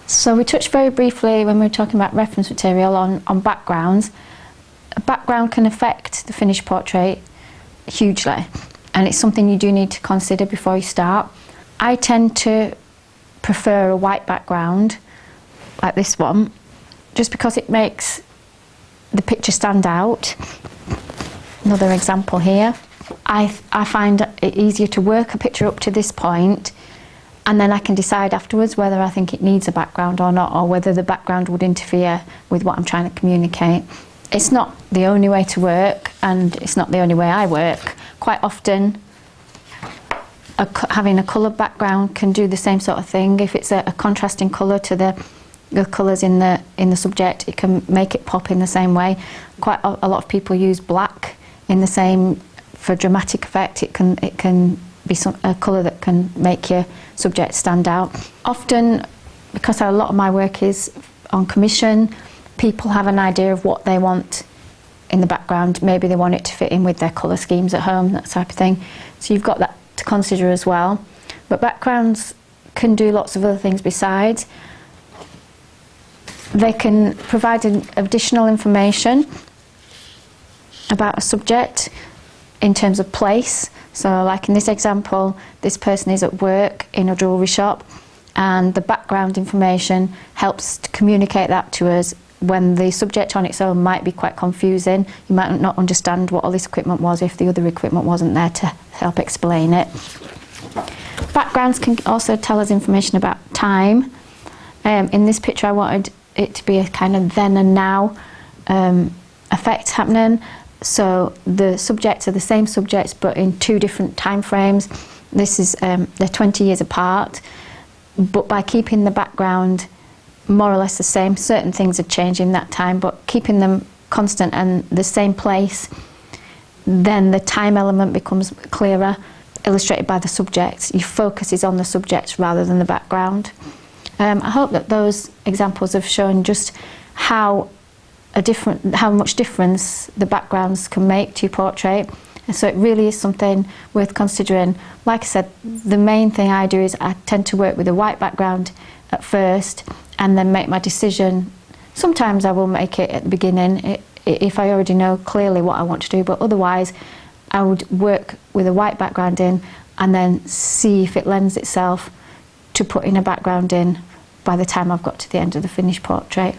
So we touched very briefly when we were talking about reference material on backgrounds. A background can affect the finished portrait hugely, and it's something you do need to consider before you start. I tend to prefer a white background like this one, just because it makes the picture stand out. Another example here. I find it easier to work a picture up to this point, and then I can decide afterwards whether I think it needs a background or not, or whether the background would interfere with what I'm trying to communicate. It's not the only way to work, and it's not the only way I work. Quite often, having a coloured background can do the same sort of thing. If it's a contrasting colour to the colours in the subject, it can make it pop in the same way. Quite a lot of people use black in the same, for dramatic effect. It can be a colour that can make your subject stand out. Often, because a lot of my work is on commission, people have an idea of what they want in the background. Maybe they want it to fit in with their colour schemes at home, that type of thing. So you've got that to consider as well. But backgrounds can do lots of other things besides. They can provide additional information about a subject in terms of place. So like in this example, this person is at work in a jewellery shop, and the background information helps to communicate that to us when the subject on its own might be quite confusing. You might not understand what all this equipment was if the other equipment wasn't there to help explain it. Backgrounds can also tell us information about time. In this picture I wanted it to be a kind of then and now effect happening. So the subjects are the same subjects but in two different time frames. This is they're 20 years apart, but by keeping the background more or less the same, certain things are changing that time, but keeping them constant and the same place, then the time element becomes clearer, illustrated by the subject. Your focus is on the subject rather than the background. I hope that those examples have shown just how much difference the backgrounds can make to your portrait. And so it really is something worth considering. Like I said, the main thing I do is I tend to work with a white background at first and then make my decision. Sometimes I will make it at the beginning if I already know clearly what I want to do, but otherwise I would work with a white background in and then see if it lends itself to putting a background in by the time I've got to the end of the finished portrait.